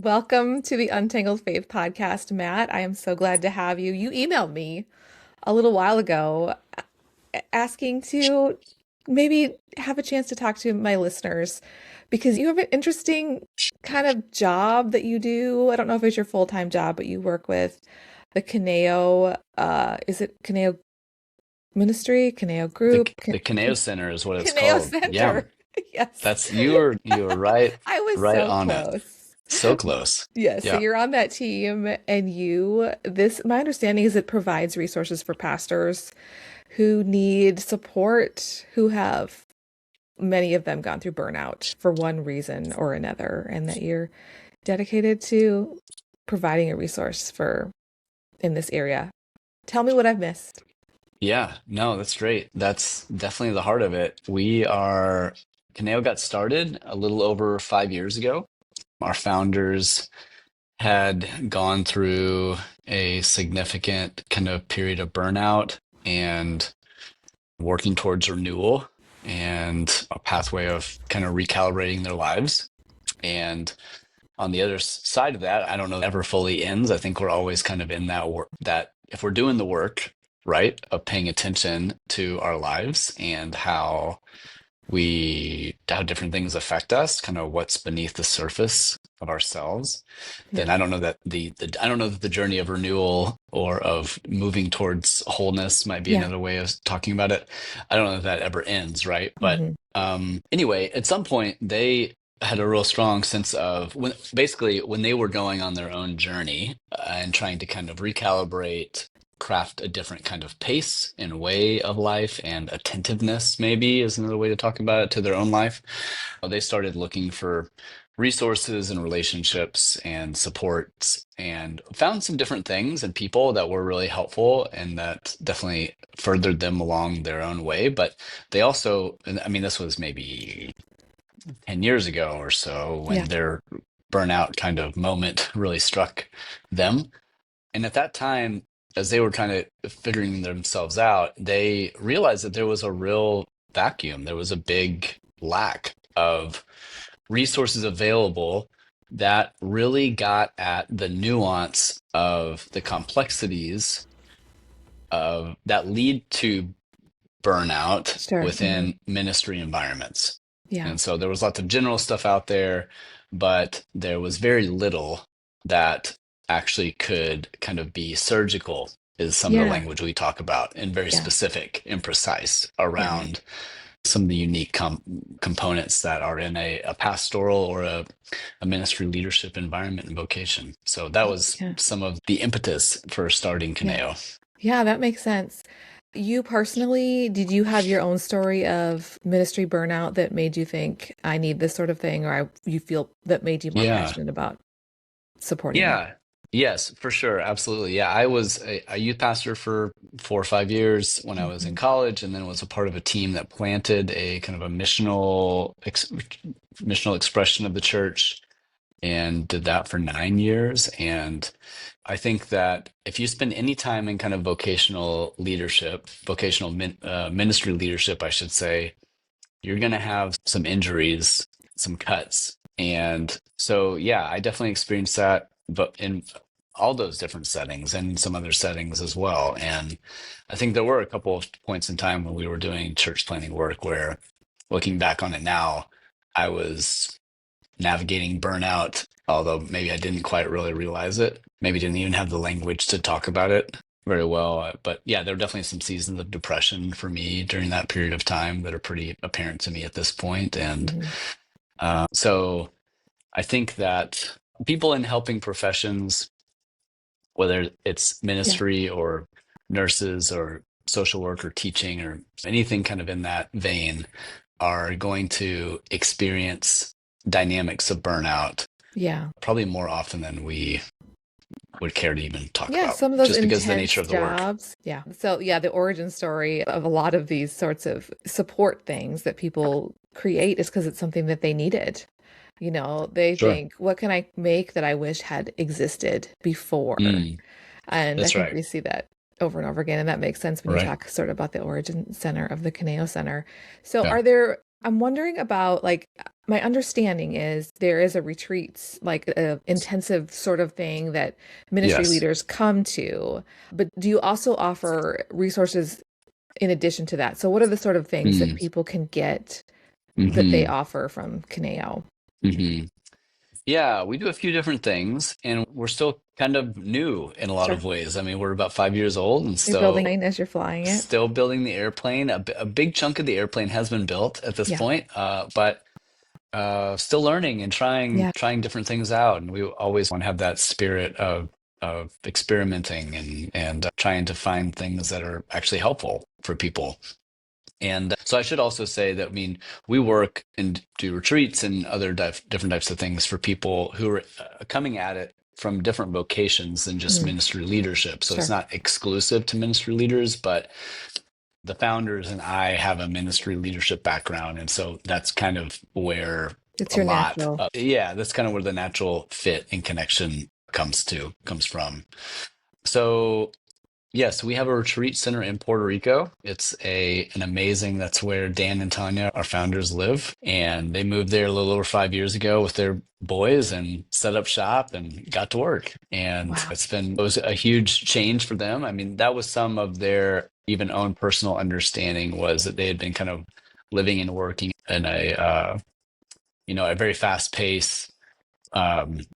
Welcome to the Untangled Faith podcast, Matt. I am so glad to have you. You emailed me a little while ago asking to maybe have a chance to talk to my listeners because you have an interesting kind of job that you do. I don't know if it's your full-time job, but you work with the Kineo, is it Kineo Ministry, Kineo The Group, the Kineo Center is what it's Kineo called. Yeah, Center. Yes. that's you were right I was right so on it. close. So close. Yes, so Yeah. you're on that team and my understanding is it provides resources for pastors who need support, who have many of them gone through burnout for one reason or another, and that you're dedicated to providing a resource for in this area. Tell me what I've missed. Yeah, no, that's great. That's definitely the heart of it. Kineo got started a little over 5 years ago. Our founders had gone through a significant kind of period of burnout and working towards renewal and a pathway of kind of recalibrating their lives. And on the other side of that, I don't know if it ever fully ends. I think we're always kind of in that work that if we're doing the work, right, of paying attention to our lives and how different things affect us, kind of what's beneath the surface of ourselves, then Yeah. I don't know that I don't know that the journey of renewal or of moving towards wholeness might be Yeah. another way of talking about it. I don't know if that ever ends, right? But Hmm. anyway, at some point they had a real strong sense of when they were going on their own journey and trying to kind of recalibrate, craft a different kind of pace and way of life, and attentiveness maybe is another way to talk about it to their own life. They started looking for resources and relationships and supports and found some different things and people that were really helpful and that definitely furthered them along their own way. But they also, and I mean, this was maybe 10 years ago or so when Yeah. their burnout kind of moment really struck them. And at that time, as they were kind of figuring themselves out, they realized that there was a real vacuum. There was a big lack of resources available that really got at the nuance of the complexities of that lead to burnout Sure. Hmm. within ministry environments. Yeah. And so there was lots of general stuff out there, but there was very little that actually could kind of be surgical, is some of the Yeah. language we talk about, and very Yeah. specific and precise Yeah. around some of the unique components that are in a pastoral or a ministry leadership environment and vocation. So that was Yeah. some of the impetus for starting Yeah. Kineo. Yeah, that makes sense. You personally, did you have your own story of ministry burnout that made you think, I need this sort of thing, or you feel that made you more Yeah. passionate about supporting that? Yeah. Yes, for sure. Absolutely. Yeah. I was a youth pastor for 4 or 5 years when I was in Hmm. college, and then was a part of a team that planted a kind of a missional expression of the church and did that for 9 years. And I think that if you spend any time in kind of vocational leadership, ministry leadership, I should say, you're going to have some injuries, some cuts. And so, yeah, I definitely experienced that, but in all those different settings and some other settings as well. And I think there were a couple of points in time when we were doing church planning work where, looking back on it now, I was navigating burnout, although maybe I didn't quite really realize it. Maybe didn't even have the language to talk about it very well. But yeah, there were definitely some seasons of depression for me during that period of time that are pretty apparent to me at this point. And Hmm. so I think that people in helping professions, whether it's Yeah. ministry or nurses or social work or teaching or anything kind of in that vein, are going to experience dynamics of burnout Yeah. probably more often than we would care to even talk Yeah, about, some of those just because of the nature intense of the work. jobs. Yeah. So, yeah, the origin story of a lot of these sorts of support things that people create is because it's something that they needed. They Sure. think, what can I make that I wish had existed before? Mm, And I that's think right. we see that over and over again. And that makes sense when you Right. talk sort of about the origin center of the Kineo Center. So Yeah. I'm wondering about like my understanding is there is a retreats, like a intensive sort of thing that ministry Yes. leaders come to, but do you also offer resources in addition to that? So what are the sort of things that Mm, people can get that they hmm offer from Kineo? hmm Yeah, we do a few different things, and we're still kind of new in a lot Sure. of ways. I mean, we're about 5 years old and You're building as you're flying it. still building the airplane. A big chunk of the airplane has been built at this Yeah. point, but still learning and Yeah. trying different things out. And we always want to have that spirit of experimenting and trying to find things that are actually helpful for people. And so I should also say that, I mean, we work and do retreats and other different types of things for people who are coming at it from different vocations than just Mm, ministry leadership. So it's sure. not exclusive to ministry leaders, but the founders and I have a ministry leadership background. And so that's kind of where It's a your lot natural. of, yeah, that's kind of where the natural fit and connection comes from. So yes, we have a retreat center in Puerto Rico. It's an amazing, that's where Dan and Tanya, our founders, live. And they moved there a little over 5 years ago with their boys and set up shop and got to work. And Wow. it was a huge change for them. I mean, that was some of their even own personal understanding, was that they had been kind of living and working in a very fast paced,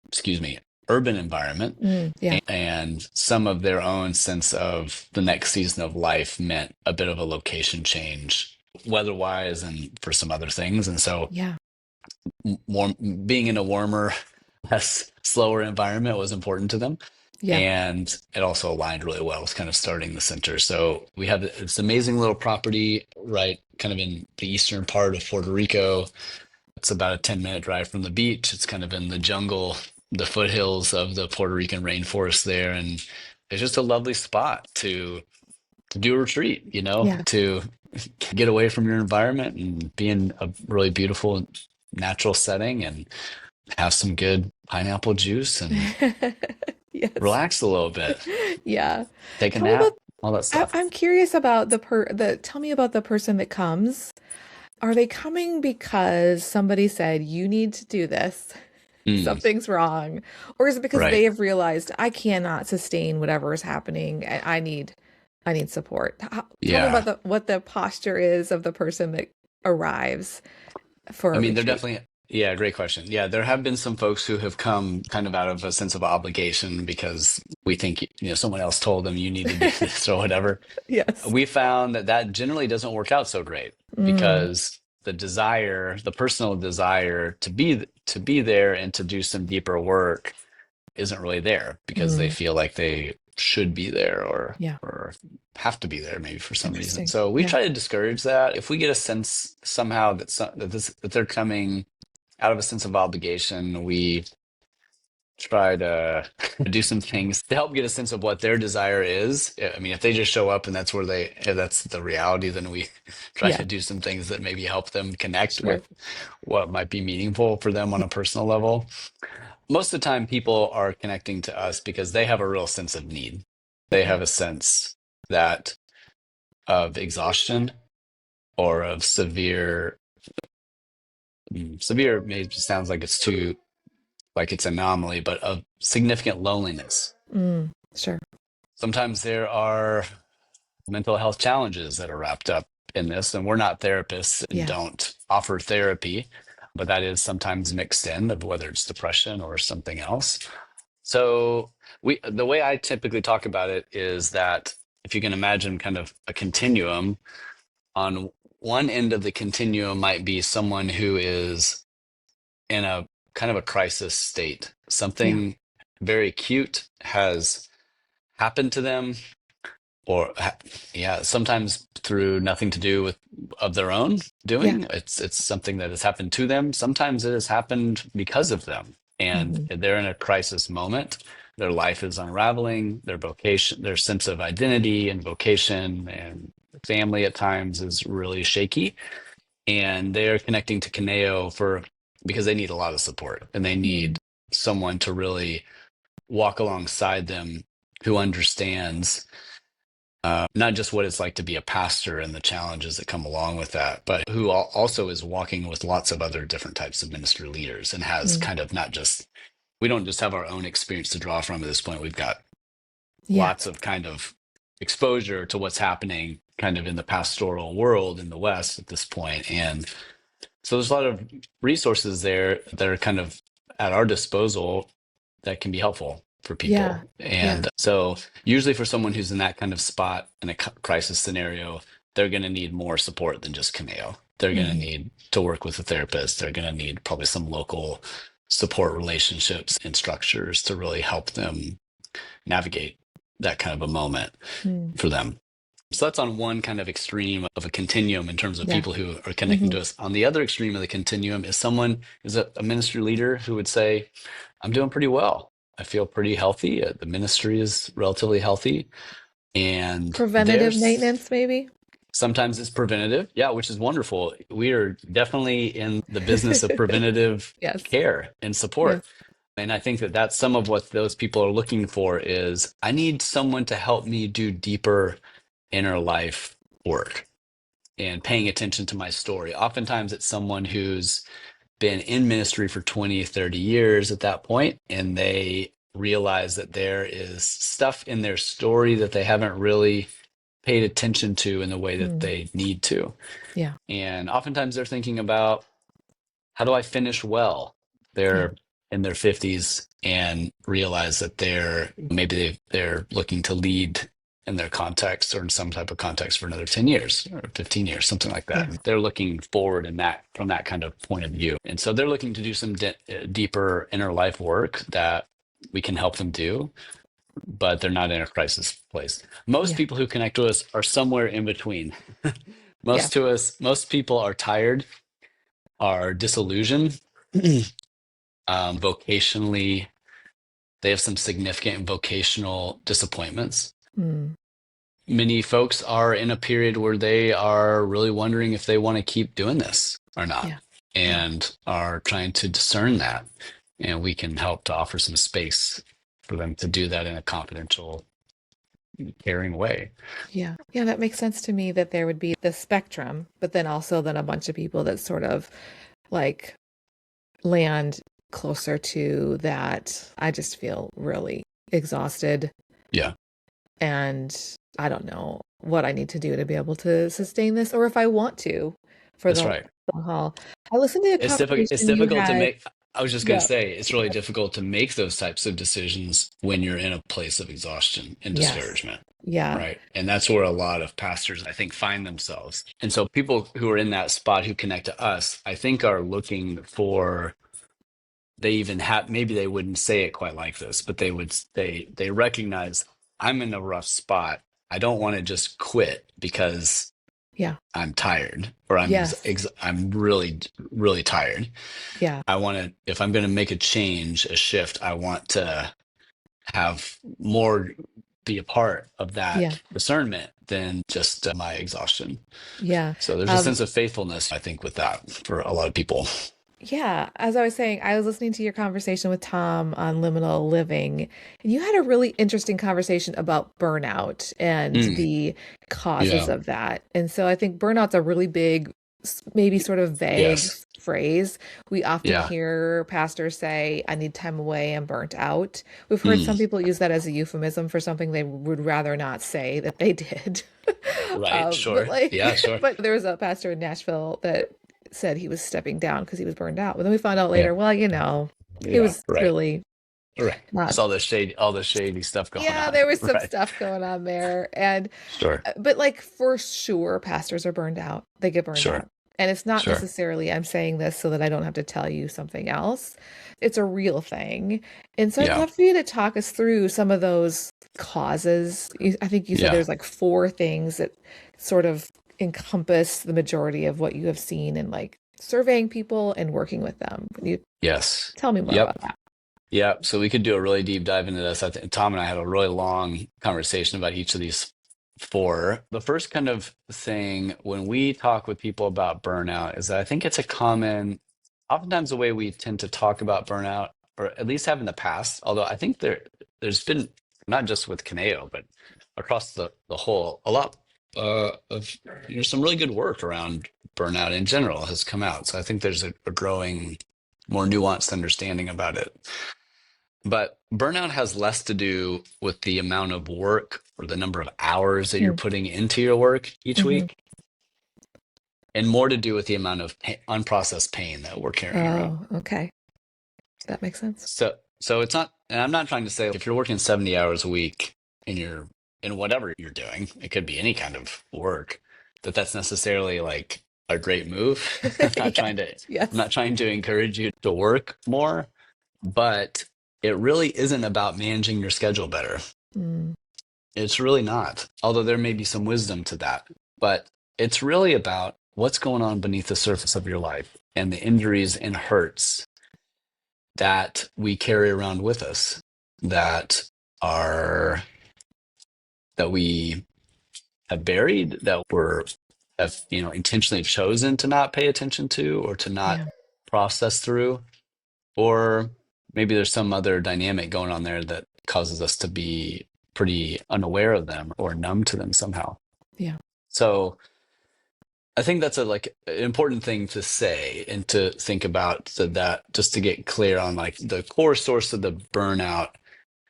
excuse me, urban environment, Yeah. and some of their own sense of the next season of life meant a bit of a location change, weather-wise and for some other things. And so Yeah. warm, being in a warmer, less slower environment was important to them. Yeah. And it also aligned really well with kind of starting the center. So we have this amazing little property right kind of in the eastern part of Puerto Rico. It's about a 10-minute drive from the beach. It's kind of in the jungle, the foothills of the Puerto Rican rainforest there. And it's just a lovely spot to do a retreat, Yeah. to get away from your environment and be in a really beautiful natural setting and have some good pineapple juice and Yes. relax a little bit, Yeah. take a Tell me about, nap, all that stuff. I'm curious about tell me about the person that comes. Are they coming because somebody said, you need to do this? Mm, Something's wrong. Or is it because they right. have realized I cannot sustain whatever is happening and I need support? Tell me about Yeah. what the posture is of the person that arrives for I a mean, they're retreat. definitely, yeah, great question. Yeah, there have been some folks who have come kind of out of a sense of obligation because we think, someone else told them you need to do this or whatever. Yes. We found that generally doesn't work out so great Mm, because the personal desire to be there and to do some deeper work isn't really there because they mm, feel like they should be there yeah. or have to be there maybe for some reason. Interesting. So we Yeah. try to discourage that. If we get a sense somehow that they're coming out of a sense of obligation, we try to do some things to help get a sense of what their desire is. I mean, if they just show up and if that's the reality, then we try Yeah. to do some things that maybe help them connect Sure. with what might be meaningful for them on a personal level. Most of the time, people are connecting to us because they have a real sense of need. They Yeah. have a sense that of exhaustion or of severe maybe sounds like it's too like it's anomaly, but of significant loneliness. Sure. Sometimes there are mental health challenges that are wrapped up in this, and we're not therapists and Yeah. don't offer therapy, but that is sometimes mixed in, of whether it's depression or something else. So the way I typically talk about it is that if you can imagine kind of a continuum, on one end of the continuum might be someone who is in a kind of a crisis state. Yeah. Something very acute has happened to them, or yeah, sometimes through nothing to do with of their own Yeah. doing. It's something that has happened to them. Sometimes it has happened because of them, and Hmm. they're in a crisis moment. Their life is unraveling. Their vocation, their sense of identity and vocation and family at times is really shaky, and they're connecting to Kineo because they need a lot of support and they Mm, need someone to really walk alongside them who understands not just what it's like to be a pastor and the challenges that come along with that, but who also is walking with lots of other different types of ministry leaders and has Mm. kind of not just, we don't just have our own experience to draw from at this point. We've got Yeah. lots of kind of exposure to what's happening kind of in the pastoral world in the West at this point. And so there's a lot of resources there that are kind of at our disposal that can be helpful for Yeah. people. Yeah. And so usually for someone who's in that kind of spot in a crisis scenario, they're going to need more support than just Kineo. They're going to Hmm. need to work with a therapist. They're going to need probably some local support relationships and structures to really help them navigate that kind of a moment Hmm. for them. So that's on one kind of extreme of a continuum in terms of Yeah. people who are connecting Hmm. to us. On the other extreme of the continuum is someone who's a ministry leader who would say, I'm doing pretty well. I feel pretty healthy. The ministry is relatively healthy. And Preventative there's maintenance, maybe. sometimes it's preventative. Yeah, which is wonderful. We are definitely in the business of preventative Yes. care and Yes. support. And I think that that's some of what those people are looking for is I need someone to help me do deeper inner life work and paying attention to my story. Oftentimes it's someone who's been in ministry for 20, 30 years at that point, and they realize that there is stuff in their story that they haven't really paid attention to in the way that Hmm. they need to. Yeah. And oftentimes they're thinking about how do I finish well? Yeah. They're in their 50s and realize that they're looking to lead in their context or in some type of context for another 10 years or 15 years, something like that. Yeah. They're looking forward in that from that kind of point of view. And so they're looking to do some deeper inner life work that we can help them do, but they're not in a crisis place. Most Yeah. people who connect to us are somewhere in between. Yeah. Most people are tired, are disillusioned, vocationally, they have some significant vocational disappointments. Hmm. Many folks are in a period where they are really wondering if they want to keep doing this or not Yeah. Yeah. and are trying to discern that. And we can help to offer some space for them to do that in a confidential, caring way. Yeah. Yeah. That makes sense to me that there would be the spectrum, but then also then a bunch of people that sort of like land closer to that. I just feel really exhausted Yeah, and I don't know what I need to do to be able to sustain this or if I want to for that's the right. long haul. I listened to a It's conversation you difficult to had. make. I was just going to Yeah. say, it's really difficult to make those types of decisions when you're in a place of exhaustion and Yes. discouragement. Yeah. Right. And that's where a lot of pastors, I think, find themselves. And so people who are in that spot who connect to us, I think are looking for, they even have, maybe they wouldn't say it quite like this, but they recognize I'm in a rough spot. I don't want to just quit because Yeah. I'm tired or Yes. I'm really, really tired. Yeah. I want to, if I'm going to make a change, a shift, I want to have more be a part of Yeah. that discernment than just my exhaustion. Yeah. So there's a Um, sense of faithfulness, I think, with that for a lot of people. yeah. As I was saying, I was listening to your conversation with Tom on liminal living, and you had a really interesting conversation about burnout and Mm, the causes yeah. of that. And so I think burnout's a really big, maybe sort of vague Yes. phrase. We often Yeah. hear pastors say, I need time away, I'm burnt out. We've heard Mm, some people use that as a euphemism for something they would rather not say that they did. right. But Sure. like, Yeah. Sure. but there was a pastor in Nashville that said he was stepping down because he was burned out. But then we found out Yeah. later, well, he Yeah. was Right. really Right. not. It's all the shady stuff going Yeah, on. there was some Right. stuff going on there. And, Sure. but like for sure, pastors are burned out. They get burned Sure. out. And it's not Sure. necessarily, I'm saying this so that I don't have to tell you something else. It's a real thing. And so I'd Yeah. love for you to talk us through some of those causes. I think you said Yeah. there's like four things that sort of encompass the majority of what you have seen in like surveying people and working with them. Can you Yes. tell me more Yep. about that? Yeah, so we could do a really deep dive into this. I think Tom and I had a really long conversation about each of these four. The first kind of thing when we talk with people about burnout is that I think it's a common, oftentimes the way we tend to talk about burnout, or at least have in the past, although I think there's been not just with Kineo, but across the whole, a lot of some really good work around burnout in general has come out. So I think there's a growing, more nuanced understanding about it. But burnout has less to do with the amount of work or the number of hours that you're Mm. putting into your work each Hmm. week, and more to do with the amount of unprocessed pain that we're carrying around. Oh, okay. That makes sense. So it's not, and I'm not trying to say if you're working 70 hours a week in whatever you're doing, it could be any kind of work, that's necessarily like a great move. I'm not Yeah. trying to, I'm Yes. not trying to encourage you to work more, but it really isn't about managing your schedule better. Mm. It's really not. Although there may be some wisdom to that, but it's really about what's going on beneath the surface of your life and the injuries and hurts that we carry around with us that are that we have buried, that we're have intentionally chosen to not pay attention to or to not Yeah. process through, or maybe there's some other dynamic going on there that causes us to be pretty unaware of them or numb to them somehow. Yeah. So I think that's an important thing to say and to think about, so that just to get clear on like the core source of the burnout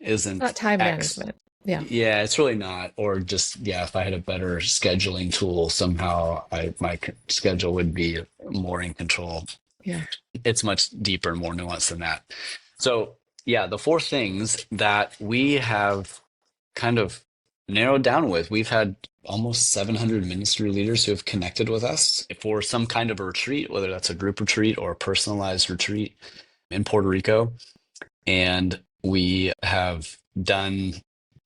isn't Not time X. management. Yeah. Yeah, it's really not. Or just, yeah, if I had a better scheduling tool, somehow my schedule would be more in control. Yeah. It's much deeper and more nuanced than that. So, yeah, the four things that we have kind of narrowed down with, we've had almost 700 ministry leaders who have connected with us for some kind of a retreat, whether that's a group retreat or a personalized retreat in Puerto Rico. And we have done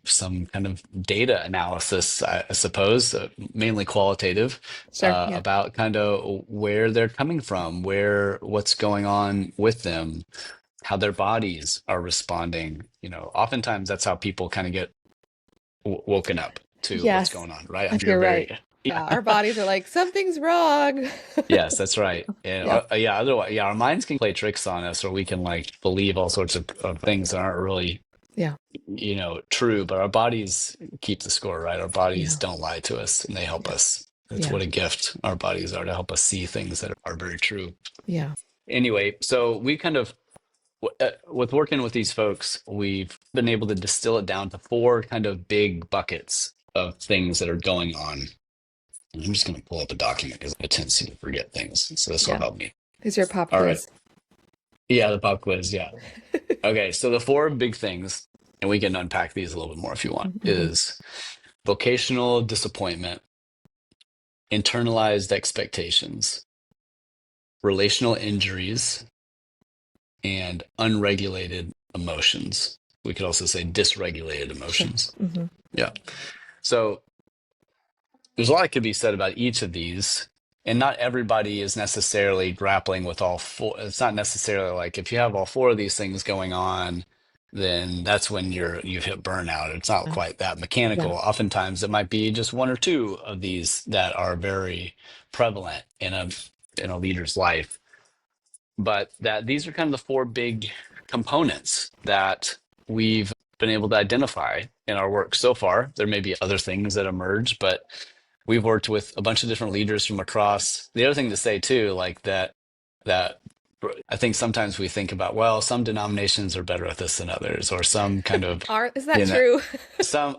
some kind of data analysis, I suppose, mainly qualitative, Sure. Yeah. about kind of where they're coming from, what's going on with them, how their bodies are responding. Oftentimes that's how people kind of get woken up to what's Yes. going on, right? I I'm think sure you're very, right. Yeah. Our bodies are like, something's wrong. yes, that's right. And Yeah. yeah, otherwise, yeah, our minds can play tricks on us, or we can like believe all sorts of things that aren't really Yeah. true, but our bodies keep the score, right? Our bodies Yeah. don't lie to us and they help Yeah. us. It's Yeah. what a gift our bodies are to help us see things that are very true. Yeah. Anyway, so we kind of, with working with these folks, we've been able to distill it down to four kind of big buckets of things that are going on. And I'm just going to pull up a document because I have a tendency to forget things. So this will Yeah. help me. Is your pop All right. quiz? Yeah, the pop quiz. Yeah. Okay. So the four big things, and we can unpack these a little bit more if you want, Hmm. is vocational disappointment, internalized expectations, relational injuries, and unregulated emotions. We could also say dysregulated Sure. emotions. Hmm. Yeah. So there's a lot that could be said about each of these, and not everybody is necessarily grappling with all four. It's not necessarily like if you have all four of these things going on, then that's when you've hit burnout. It's not quite that mechanical. Yeah. Oftentimes it might be just one or two of these that are very prevalent in a leader's life. But that these are kind of the four big components that we've been able to identify in our work so far. There may be other things that emerge, but we've worked with a bunch of different leaders from across. The other thing to say too, like that I think sometimes we think about, well, some denominations are better at this than others, or some kind of, Is that you know, true?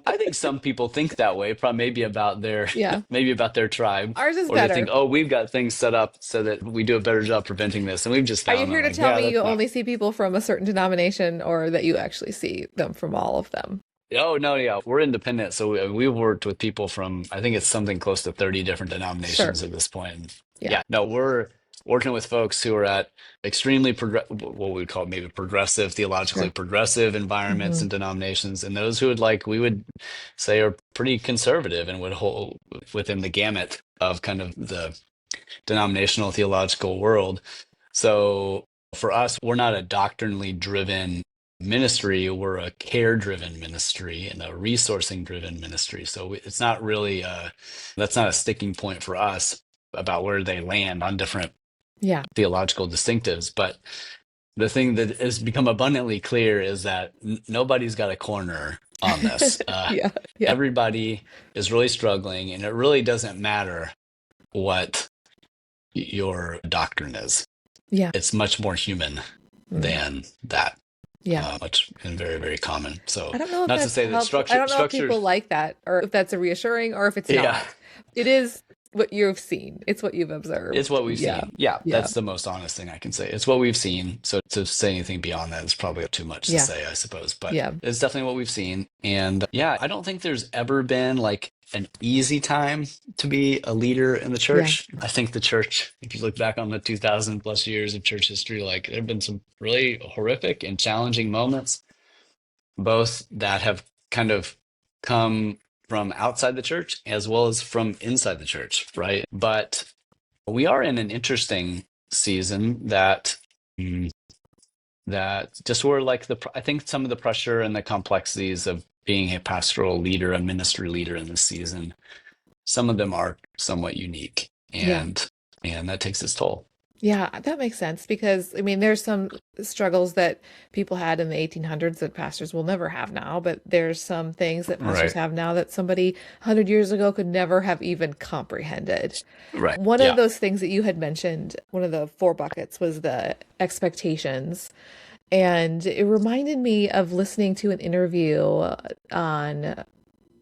I think some people think that way, probably maybe about their Yeah. maybe about their tribe, Ours is or they think, better. oh, we've got things set up so that we do a better job preventing this, and we've just Are you found that here to like, tell yeah, me you that's not. only see people from a certain denomination or that you actually see them from all of them? Oh no, yeah, we're independent, so we've worked with people from, I think it's something close to 30 different Sure. denominations at this point. And Yeah. yeah, no, we're working with folks who are at extremely what we would call maybe progressive, theologically Sure. progressive environments Hmm. and denominations, and those who we would say are pretty conservative and would hold within the gamut of kind of the denominational theological world. So for us, we're not a doctrinally driven ministry, we're a care driven ministry and a resourcing driven ministry. So it's not really that's not a sticking point for us about where they land on different Yeah. theological distinctives. But the thing that has become abundantly clear is that nobody's got a corner on this. Yeah, yeah, Everybody is really struggling, and it really doesn't matter what your doctrine is. yeah, It's much more human mm, than that. yeah. Much and very, very common. I So, don't know if not to that's say that helpful. I don't know if structure, people like that or if that's a reassuring or if it's yeah, not. It is what you've seen. It's what you've it's observed. what we've Yeah. seen. Yeah, Yeah. that's the most honest thing I can say. It's what we've seen. So to say anything beyond that is probably too much to Yeah. say, I suppose. But Yeah. it's definitely what we've seen. And yeah, I don't think there's ever been like an easy time to be a leader in the Yeah. church. I think the church, if you look back on the 2000 plus years of church history, like there have been some really horrific and challenging moments, both that have kind of come from outside the church as well as from inside the church, right? But we are in an interesting season that mm, that just were like I think some of the pressure and the complexities of being a pastoral leader, a ministry leader in this season, some of them are somewhat unique, Yeah. and that takes its toll. Yeah, that makes sense because I mean, there's some struggles that people had in the 1800s that pastors will never have now, but there's some things that pastors Right. have now that somebody 100 years ago could never have even comprehended. Right. One of Yeah. those things that you had mentioned, one of the four buckets was the expectations. And it reminded me of listening to an interview on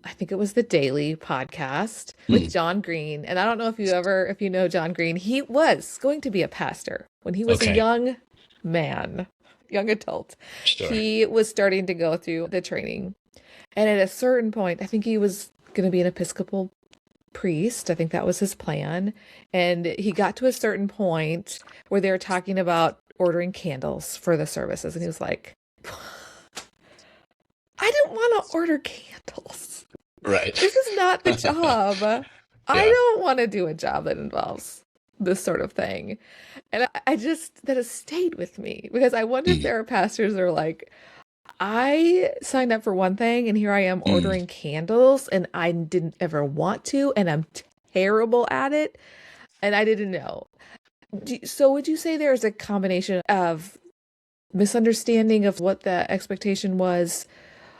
I think it was the Daily podcast with Hmm. John Green. And I don't know if you know John Green, he was going to be a pastor when he was a Okay. young man, young adult. Sure. He was starting to go through the training. And at a certain point, I think he was going to be an Episcopal priest. I think that was his plan. And he got to a certain point where they were talking about ordering candles for the services. And he was like, I didn't want to order candles. Right. This is not the job. I Yeah. don't want to do a job that involves this sort of thing. And I just, that has stayed with me because I wonder if Mm. there are pastors that are like, I signed up for one thing and here I am Mm. ordering candles and I didn't ever want to and I'm terrible at it and I didn't know. So would you say there's a combination of misunderstanding of what the expectation was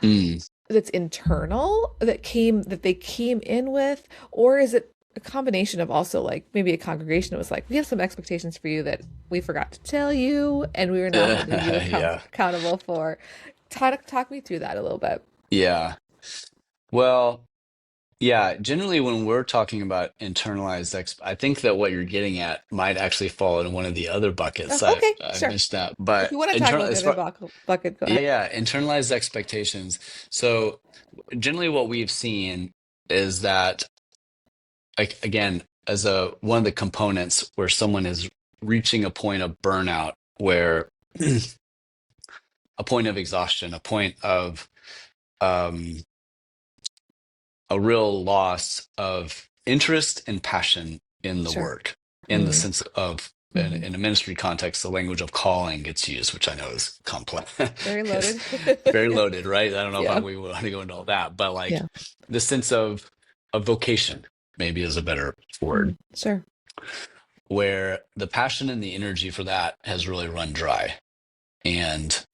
Mm. that's internal that they came in with, or is it a combination of also like maybe a congregation that was like, we have some expectations for you that we forgot to tell you and we are now holding you Yeah. accountable for. Talk me through that a little bit. Yeah. Well, yeah, generally when we're talking about internalized I think that what you're getting at might actually fall in one of the other buckets Oh, okay, I sure. mentioned that. If But you want to talk internal about the as other far bucket, go ahead. yeah, internalized expectations. So generally what we've seen is that, like, again, as a one of the components where someone is reaching a point of burnout, where a point of exhaustion, a point of um a real loss of interest and passion in the Sure. work, in the Mm, sense of, hmm. in a ministry context, the language of calling gets used, which I know is complex. Very It's loaded. very loaded, right? I don't know Yeah. if we want to go into all that, but like Yeah. the sense of vocation, maybe is a better word, Mm, sure. where the passion and the energy for that has really run dry. And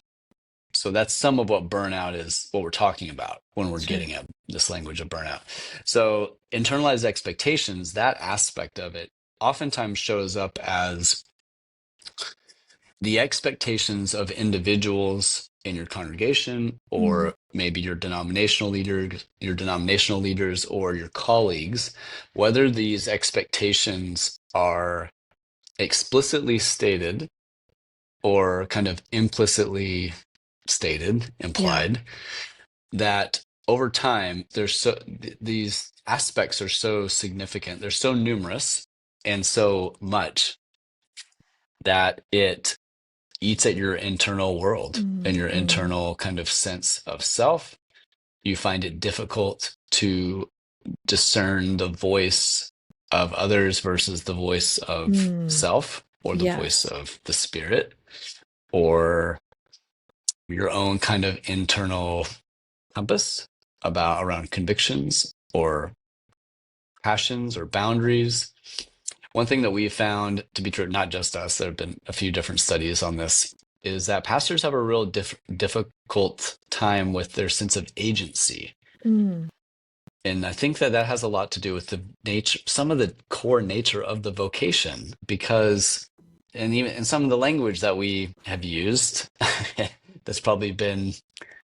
so that's some of what burnout is, what we're talking about when we're Sure. getting at this language of burnout. So internalized expectations, that aspect of it oftentimes shows up as the expectations of individuals in your congregation, Mm, or maybe your denominational leaders or your colleagues, whether these expectations are explicitly stated or kind of implicitly stated, yeah. implied, that over time these aspects are so significant, they're so numerous and so much that it eats at your internal world Mm, and your mm, internal kind of sense of self. You find it difficult to discern the voice of others versus the voice of mm. self, or the voice Yes. of the spirit, or your own kind of internal compass about around convictions or passions or boundaries. One thing that we found to be true, not just us, there have been a few different studies on this, is that pastors have a real difficult time with their sense of agency. Mm, And I think that that has a lot to do with the nature, some of the core nature of the vocation, because, and even in some of the language that we have used, that's probably been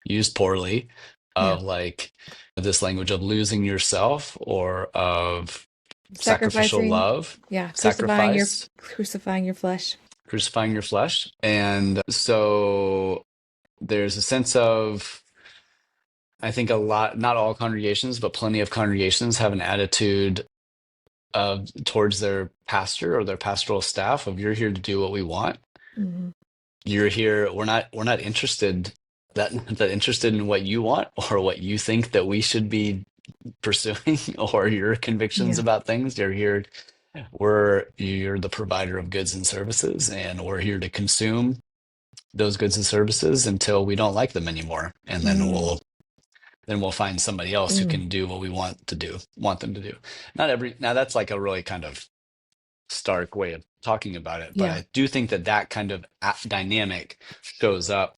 used poorly, yeah. of like this language of losing yourself or of sacrificial Sacrificing, love, yeah, sacrifice, crucifying your flesh. crucifying your flesh. And so there's a sense of, I think a lot, not all congregations, but plenty of congregations have an attitude of towards their pastor or their pastoral staff of, you're here to do what we want. Hmm. You're here, we're not interested that interested in what you want or what you think that we should be pursuing or your convictions Yeah. about things. You're the provider of goods and services, and we're here to consume those goods and services until we don't like them anymore. And Mm, then we'll find somebody else who mm, can do what we want them to do. Now that's like a really kind of stark way of talking about it, but yeah. I do think that that kind of dynamic shows up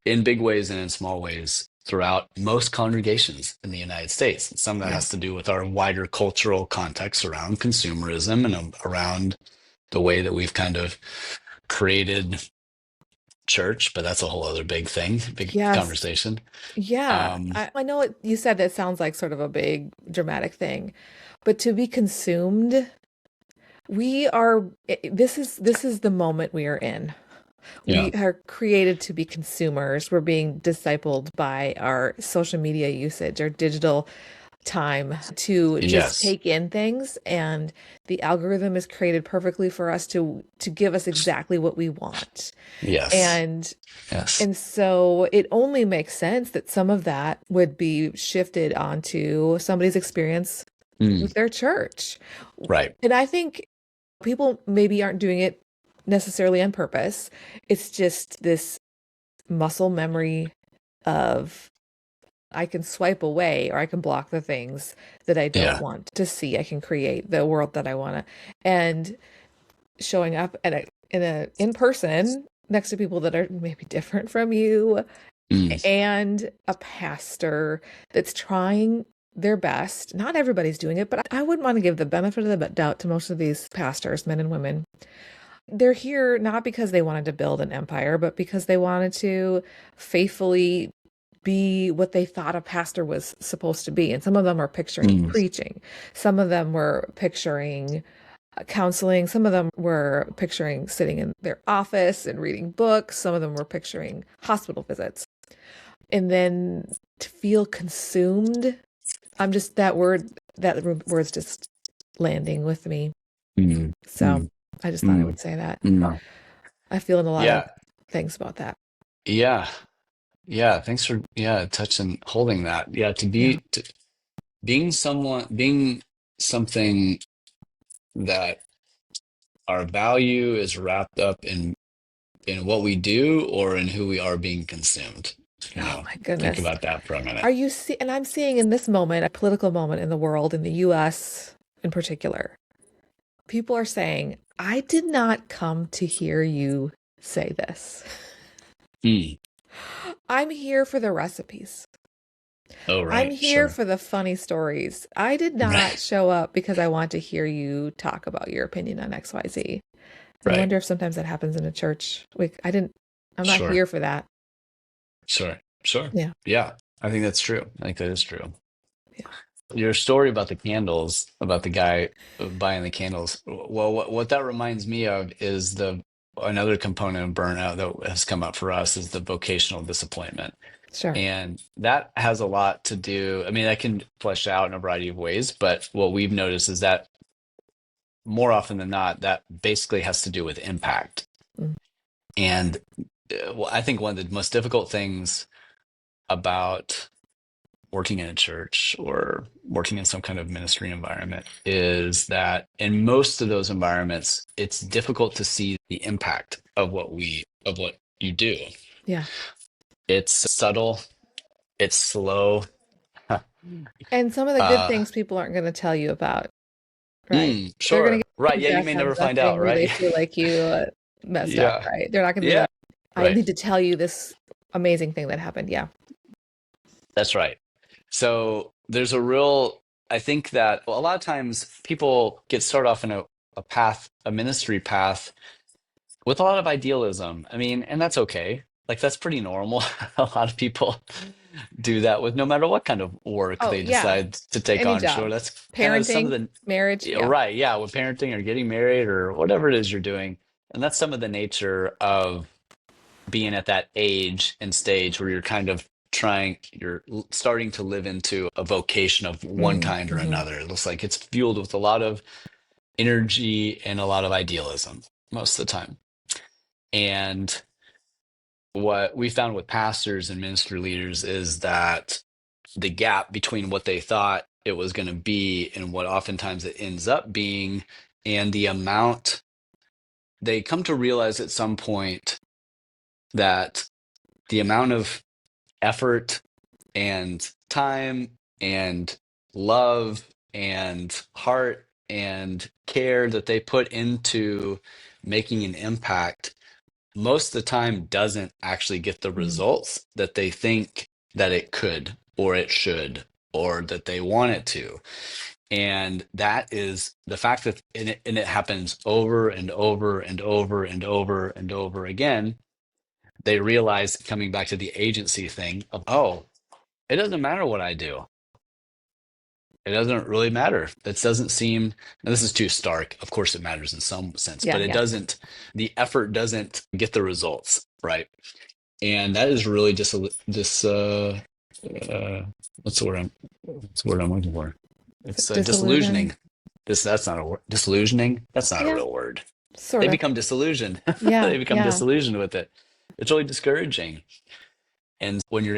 in big ways and in small ways throughout most congregations in the United States. Some of that Yeah. has to do with our wider cultural context around consumerism and around the way that we've kind of created church, but that's a whole other big thing, big Yes. conversation. Yeah. Um, I know you said that sounds like sort of a big dramatic thing, but to be consumed, this is the moment we are in. yeah. We are created to be consumers. We're being discipled by our social media usage, our digital time to just Yes. take in things, and the algorithm is created perfectly for us to give us exactly what we want. Yes. And Yes. and so it only makes sense that some of that would be shifted onto somebody's experience Mm, with their church. right. And I think people maybe aren't doing it necessarily on purpose. It's just this muscle memory of I can swipe away or I can block the things that I don't Yeah. want to see. I can create the world that I want to. And showing up at in person next to people that are maybe different from you Mm, and a pastor that's trying their best. Not everybody's doing it, but I wouldn't want to give the benefit of the doubt to most of these pastors, men and women. They're here not because they wanted to build an empire, but because they wanted to faithfully be what they thought a pastor was supposed to be. And some of them are picturing mm, preaching. Some of them were picturing counseling. Some of them were picturing sitting in their office and reading books. Some of them were picturing hospital visits. And then to feel consumed, I'm just that word's just landing with me. mm, So mm, I just thought I mm, would say that. mm. I feel in a lot of Yeah. things about that. Yeah. Yeah. Thanks for, yeah, touching, holding that. Yeah. Yeah. Being something that our value is wrapped up in what we do or in who we are being consumed. Oh my Think goodness. about that for a minute. Are you see and I'm seeing in this moment, a political moment in the world, in the US in particular, people are saying, I did not come to hear you say this. Mm. I'm here for the recipes. Oh, I'm right. here Sure. for the funny stories. I did not Right. show up because I want to hear you talk about your opinion on XYZ. And I Right. wonder if sometimes that happens in a church. I'm not Sure. here for that. Sure. Sure. Yeah. Yeah. I think that's true. I think that is true. Yeah. Your story about the candles, about the guy buying the candles. Well, what that reminds me of is the another component of burnout that has come up for us is the vocational disappointment. Sure. And that has a lot to do, I mean, that can flesh out in a variety of ways, but what we've noticed is that more often than not, that basically has to do with impact. Mm. And well, I think one of the most difficult things about working in a church or working in some kind of ministry environment is that in most of those environments, it's difficult to see the impact of of what you do. Yeah. It's subtle, it's slow. And some of the good Uh, things people aren't going to tell you about, right? They're going to sure. give Right. you Yeah, you feedback may on never the find thing out, where they right? feel like you messed up, Yeah. right? They're not going to be Yeah. like, I Right. need to tell you this amazing thing that happened. Yeah. That's right. So there's a real, I think that a lot of times people get started off in a path, a ministry path with a lot of idealism. I mean, and that's okay. Like that's pretty normal. A lot of people do that with no matter what kind of work Oh, they yeah. decide to take Any on. Sure, job. that's kind of some of Parenting, the, marriage. yeah, Yeah. right. Yeah, with parenting or getting married or whatever it is you're doing. And that's some of the nature of being at that age and stage where you're kind of you're starting to live into a vocation of one kind or Mm-hmm. another. It looks like it's fueled with a lot of energy and a lot of idealism most of the time. And what we found with pastors and ministry leaders is that the gap between what they thought it was going to be and what oftentimes it ends up being, and the amount they come to realize at some point that the amount of effort and time and love and heart and care that they put into making an impact most of the time doesn't actually get the Mm. results that they think that it could or it should or that they want it to. And that is the fact that and it happens over and over and over and over and over again. They realize, coming back to the agency thing of, oh, it doesn't matter what I do. It doesn't really matter. This doesn't seem, and this is too stark. Of course, it matters in some sense, Yeah, but it yeah. doesn't, the effort doesn't get the results, right? And that is really just uh, what's the word I'm looking for? It's Disillusion. disillusioning. That's not a word. Disillusioning. That's not a Yeah, real word. sort They of. become disillusioned. Yeah, They become yeah. disillusioned with it. It's really discouraging. And when you're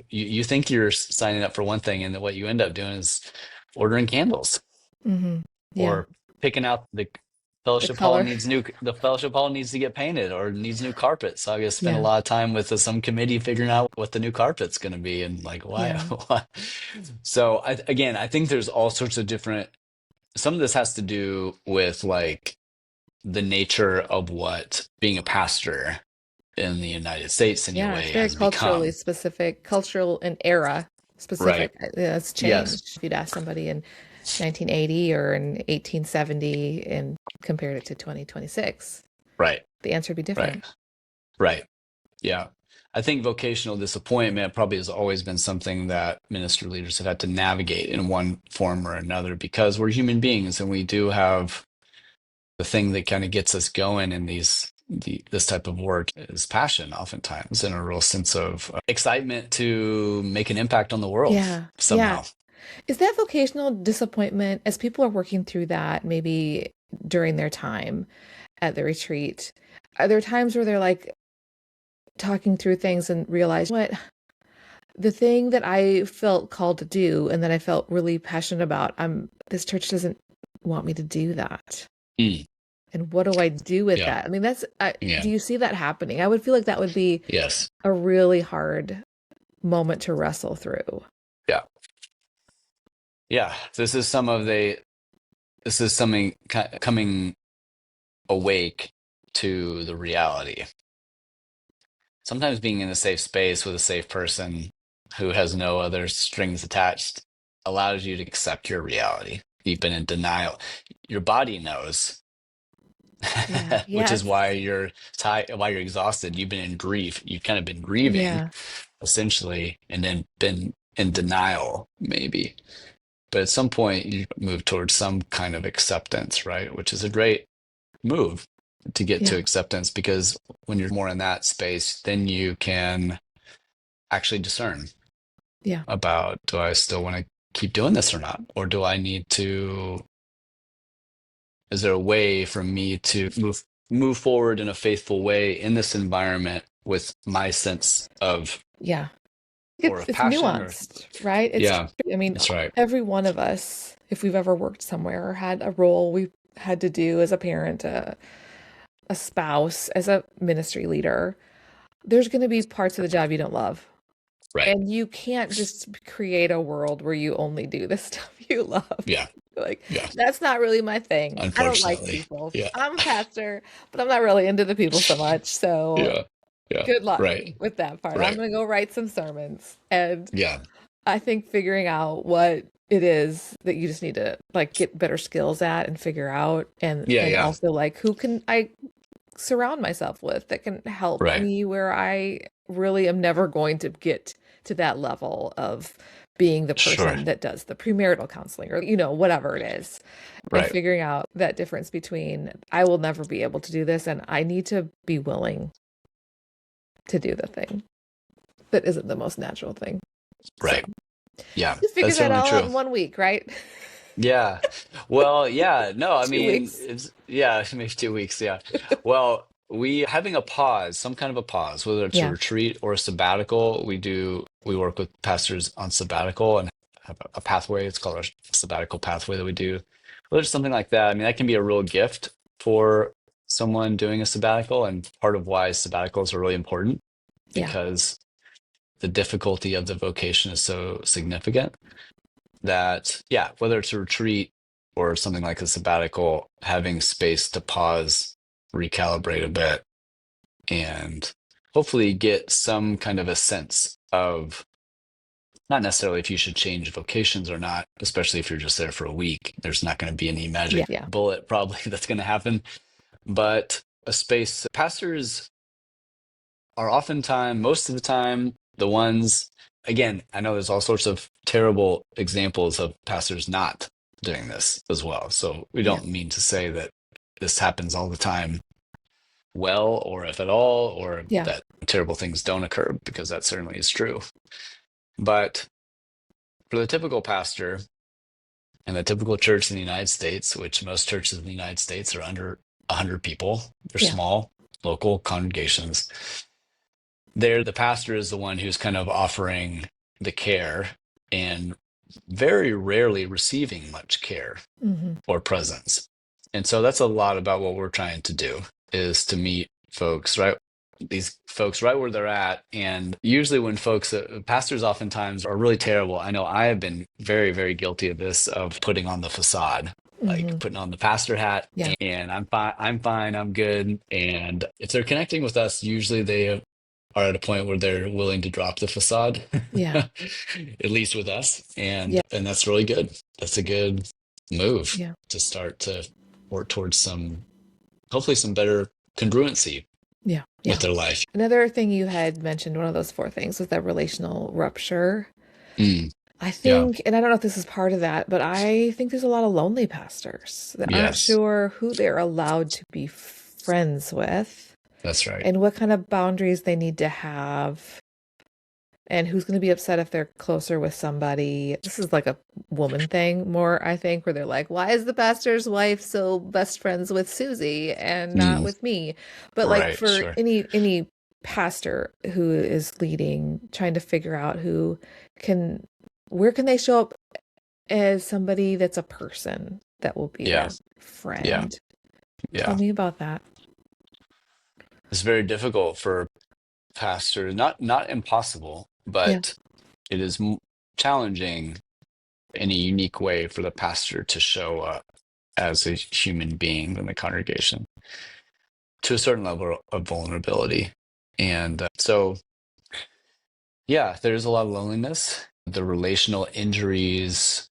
you think you're signing up for one thing, and then what you end up doing is ordering candles Mm-hmm. Yeah. or picking out The color. the fellowship hall needs to get painted or needs new carpet. So I gotta spend a Yeah, lot of time with some committee figuring out what the new carpet's going to be and like why. yeah, why. So again, I think there's all sorts of different. Some of this has to do with like the nature of what being a pastor in the United States yeah. anyway It's very has culturally become. specific, cultural and era Right. specific. Yeah, it's Yes. changed. If you'd ask somebody in 1980 or in 1870 and compared it to 2026, Right. the answer would be Right. different. Right. Yeah. I think vocational disappointment probably has always been something that ministry leaders have had to navigate in one form or another because we're human beings and we do have the thing that kind of gets us going in this type of work is passion oftentimes and a real sense of excitement to make an impact on the world Yeah, yeah. somehow. Is that vocational disappointment as people are working through that, maybe during their time at the retreat? Are there times where they're like talking through things and realize what the thing that I felt called to do and that I felt really passionate about, this church doesn't want me to do that. Mm, And what do I do with yeah. that? I mean, Yeah. do you see that happening? I would feel like that would be Yes. a really hard moment to wrestle through. Yeah. Yeah. This is something coming awake to the reality. Sometimes being in a safe space with a safe person who has no other strings attached allows you to accept your reality. You've been in denial. Your body knows, Yeah. which is Yes. why you're tired, why you're exhausted. You've been in grief. You've kind of been grieving, Yeah. essentially, and then been in denial, maybe. But at some point, you move towards some kind of acceptance, right? Which is a great move to get to Yeah. acceptance because when you're more in that space, then you can actually discern Yeah. about do I still want to keep doing this or not? Or do I need to, is there a way for me to move forward in a faithful way in this environment with my sense of Yeah. or It's of it's passion or nuanced, right? yeah, I mean, that's right. every one of us, if we've ever worked somewhere or had a role we had to do as a parent, a spouse, as a ministry leader, there's going to be parts of the job you don't love. Right. And you can't just create a world where you only do the stuff you love. Yeah. Like, Yeah. that's not really my thing. I don't like Unfortunately. people. Yeah. I'm a pastor, but I'm not really into the people so much. So Yeah. Yeah. Good luck Right. with that part. I'm Right. gonna go write some sermons. And Yeah. I think figuring out what it is that you just need to like get better skills at and figure out, Yeah. and Yeah. also like who can I surround myself with that can help Right. me where I really am never going to get to that level of being the Sure. person that does the premarital counseling or, whatever it is. And Right. figuring out that difference between I will never be able to do this and I need to be willing to do the thing that isn't the most natural thing. So Right. Yeah. you figure That's that certainly all out true. in 1 week, right? Yeah. Well, yeah. No, I Two mean, weeks. it's, yeah, maybe 2 weeks. Yeah. Well, we having a pause, some kind of a pause, whether it's a Yeah. retreat or a sabbatical. We work with pastors on sabbatical and have a pathway. It's called our sabbatical pathway that we do. Whether it's something like that, I mean, that can be a real gift for someone doing a sabbatical. And part of why sabbaticals are really important Yeah. because the difficulty of the vocation is so significant that, yeah, whether it's a retreat or something like a sabbatical, having space to pause, recalibrate a bit, and hopefully get some kind of a sense of not necessarily if you should change vocations or not, especially if you're just there for a week. There's not going to be any magic Yeah. bullet probably that's going to happen, but a space. Pastors are oftentimes, most of the time, the ones, again, I know there's all sorts of terrible examples of pastors not doing this as well. So we Yeah. don't mean to say that this happens all the time well, or if at all, or Yeah. that terrible things don't occur, because that certainly is true. But for the typical pastor and the typical church in the United States, which most churches in the United States are under 100 people, they're Yeah. small local congregations. There, the pastor is the one who's kind of offering the care and very rarely receiving much care Hmm. or presence. And so that's a lot about what we're trying to do is to meet folks, right? These folks right where they're at. And usually when folks, pastors oftentimes are really terrible. I know I have been very, very guilty of this, of putting on the facade, like Hmm. putting on the pastor hat Yeah. and I'm fine, I'm good. And if they're connecting with us, usually they are at a point where they're willing to drop the facade, Yeah. at least with us. Yeah. And that's really good. That's a good move Yeah. to start to work towards some, hopefully some better congruency Yeah. with Yeah. their life. Another thing you had mentioned, one of those four things, was that relational rupture. Mm, I yeah. think, and I don't know if this is part of that, but I think there's a lot of lonely pastors that aren't Yes, sure who they're allowed to be friends with that's right. and what kind of boundaries they need to have and who's going to be upset if they're closer with somebody. This is like a woman thing more, I think, where they're like, why is the pastor's wife so best friends with Susie and not Mm, with me? But like right. for Sure. any pastor who is leading, trying to figure out who can, where can they show up as somebody that's a person that will be Yeah. their Yeah. friend. Tell Yeah. me about that. It's very difficult for pastors, not impossible, Yeah. but it is challenging in a unique way for the pastor to show up as a human being in the congregation to a certain level of vulnerability. And so, yeah, there's a lot of loneliness. The relational injuries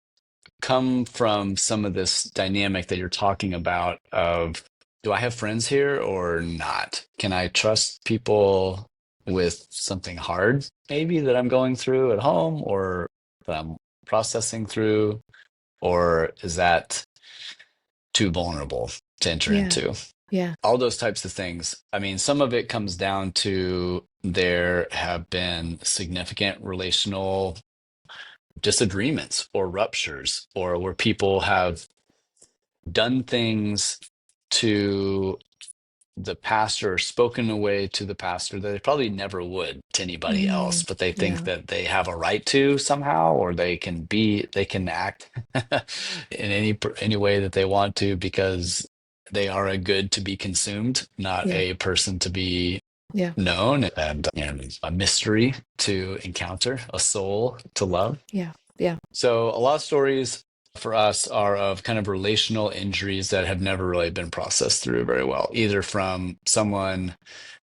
come from some of this dynamic that you're talking about of, do I have friends here or not? Can I trust people with something hard, maybe that I'm going through at home or that I'm processing through? Or is that too vulnerable to enter Yeah. into? Yeah. All those types of things. I mean, some of it comes down to there have been significant relational disagreements or ruptures, or where people have done things to the pastor or spoken away to the pastor that they probably never would to anybody else, Mm, but they think yeah. that they have a right to somehow, or they can act in any way that they want to because they are a good to be consumed, not Yeah. a person to be Yeah. known, and a mystery to encounter, a soul to love. Yeah. Yeah. So a lot of stories for us are of kind of relational injuries that have never really been processed through very well, either from someone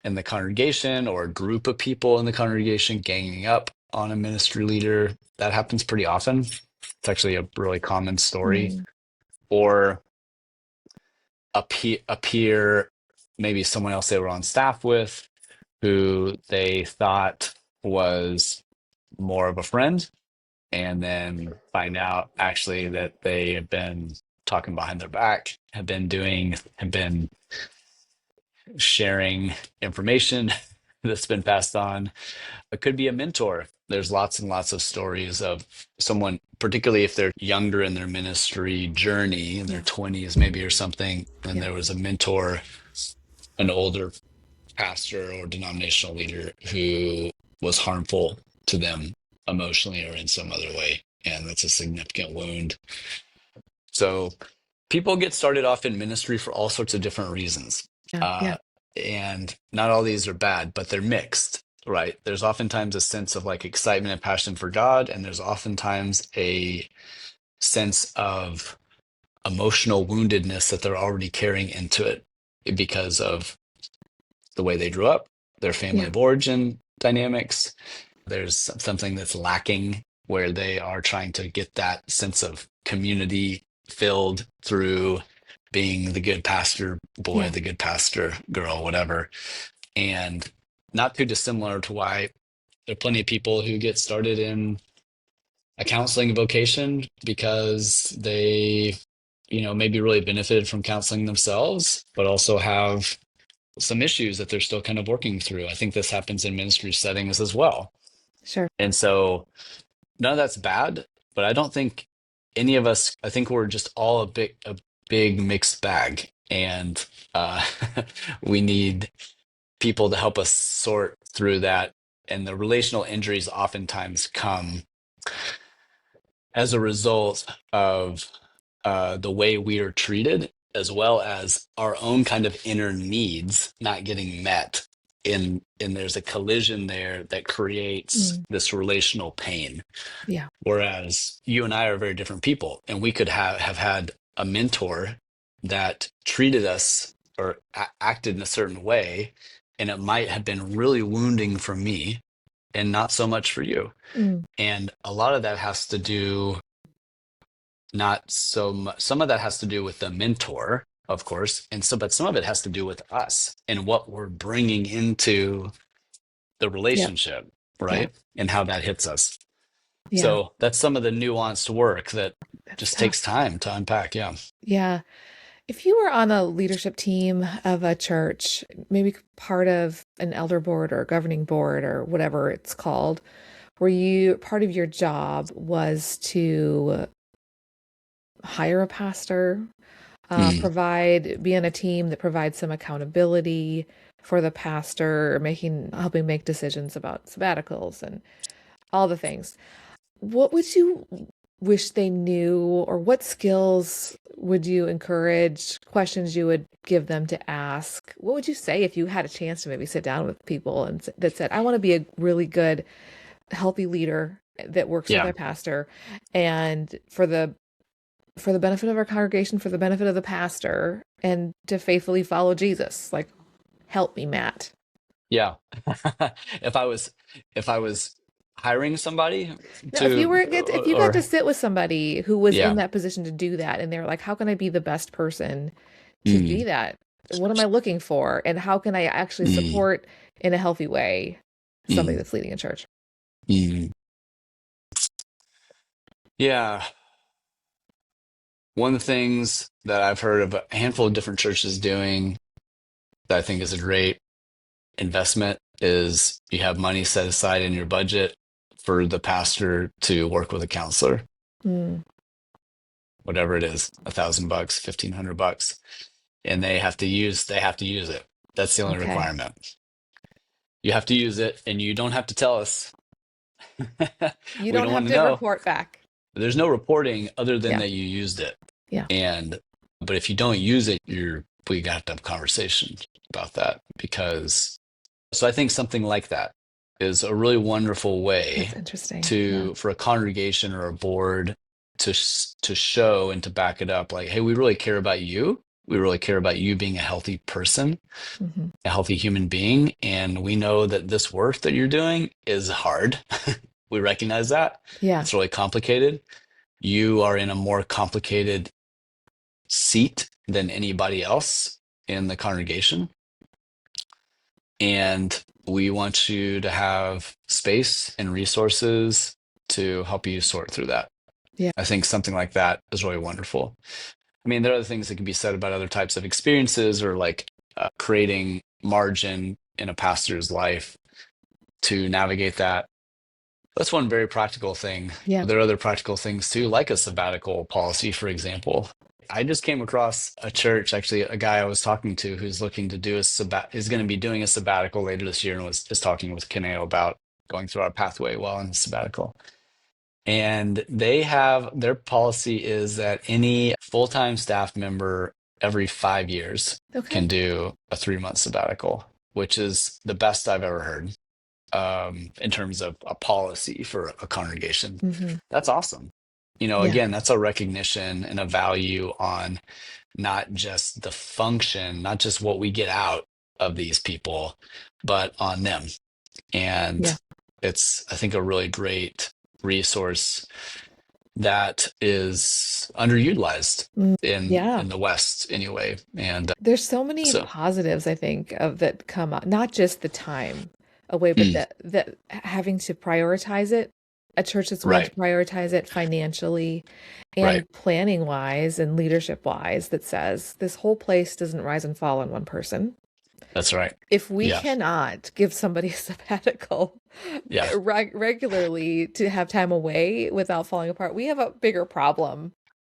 in the congregation or a group of people in the congregation ganging up on a ministry leader. That happens pretty often. It's actually a really common story. Mm, Or a peer, maybe someone else they were on staff with, who they thought was more of a friend, and then find out actually that they have been talking behind their back, have been sharing information that's been passed on. It could be a mentor. There's lots and lots of stories of someone, particularly if they're younger in their ministry journey, in their yeah. 20s maybe or something, and Yeah. there was a mentor, an older pastor or denominational leader who was harmful to them emotionally or in some other way. And that's a significant wound. So people get started off in ministry for all sorts of different reasons. Yeah. Yeah. Uh, and not all these are bad, but they're mixed, right? There's oftentimes a sense of like excitement and passion for God, and there's oftentimes a sense of emotional woundedness that they're already carrying into it because of the way they grew up, their family Yeah. of origin dynamics. There's something that's lacking where they are trying to get that sense of community filled through being the good pastor boy, Yeah. the good pastor girl, whatever. And not too dissimilar to why there are plenty of people who get started in a counseling vocation because they, maybe really benefited from counseling themselves, but also have some issues that they're still kind of working through. I think this happens in ministry settings as well. Sure. And so none of that's bad, but I don't think any of us, I think we're just all a big mixed bag. And uh, we need people to help us sort through that. And the relational injuries oftentimes come as a result of the way we are treated, as well as our own kind of inner needs not getting met. And there's a collision there that creates Mm, this relational pain. yeah. Whereas you and I are very different people, and we could have had a mentor that treated us or acted in a certain way, and it might have been really wounding for me and not so much for you. Mm, And a lot of that has to do, not so much, some of that has to do with the mentor, of course, but some of it has to do with us and what we're bringing into the yep. relationship, Yeah. right? And how that hits us. Yeah. So that's some of the nuanced work that That's just tough. takes time to unpack. Yeah. Yeah. If you were on a leadership team of a church, maybe part of an elder board or governing board or whatever it's called, where you part of your job was to hire a pastor, Mm, be on a team that provides some accountability for the pastor, helping make decisions about sabbaticals and all the things. What would you wish they knew, or what skills would you encourage, questions you would give them to ask? What would you say if you had a chance to maybe sit down with people that said, I want to be a really good, healthy leader that works with yeah. our pastor and for the benefit of our congregation, for the benefit of the pastor, and to faithfully follow Jesus. Like, help me, Matt. Yeah. if I was, if I was hiring somebody Now, if you got to or sit with somebody who was in yeah. that position to do that, and they're like, how can I be the best person to be Mm, that? What am I looking for? And how can I actually mm, support in a healthy way somebody mm, that's leading a church? mm. Yeah. One of the things that I've heard of a handful of different churches doing that I think is a great investment is you have money set aside in your budget for the pastor to work with a counselor, Mm, whatever it is, $1,000, $1,500, and they have to use it. That's the only okay. requirement. You have to use it, and you don't have to tell us. You We don't don't want have to to know. report back. There's no reporting other than Yeah. that you used it. Yeah. And but if you don't use it, we got to have a conversation about that because so I think something like that is a really wonderful That's way interesting. Yeah. to for a congregation or a board to show and to back it up like, hey, we really care about you. We really care about you being a healthy person, Hmm. a healthy human being. And we know that this work that you're doing is hard. We recognize that. Yeah. It's really complicated. You are in a more complicated seat than anybody else in the congregation. And we want you to have space and resources to help you sort through that. Yeah. I think something like that is really wonderful. I mean, there are other things that can be said about other types of experiences or like creating margin in a pastor's life to navigate that. That's one very practical thing. Yeah. There are other practical things too, like a sabbatical policy, for example. I just came across a church, actually, a guy I was talking to who's looking to do is going to be doing a sabbatical later this year and is talking with Kineo about going through our pathway while in the sabbatical. And they have their policy is that any full-time staff member every 5 years Okay. can do a 3-month sabbatical, which is the best I've ever heard in terms of a policy for a congregation. Hmm. That's awesome. Yeah. Again, that's a recognition and a value on not just the function, not just what we get out of these people, but on them. Yeah. And it's, I think, a really great resource that is underutilized Mm, in yeah. the West anyway. And There's so many so, positives, I think, of that come up, not just the time away, but mm, that having to prioritize it, a church that's willing to right, prioritize it financially right. and planning wise and leadership wise, that says this whole place doesn't rise and fall on one person. That's right. If we Yeah, cannot give somebody a sabbatical yeah, regularly to have time away without falling apart, we have a bigger problem.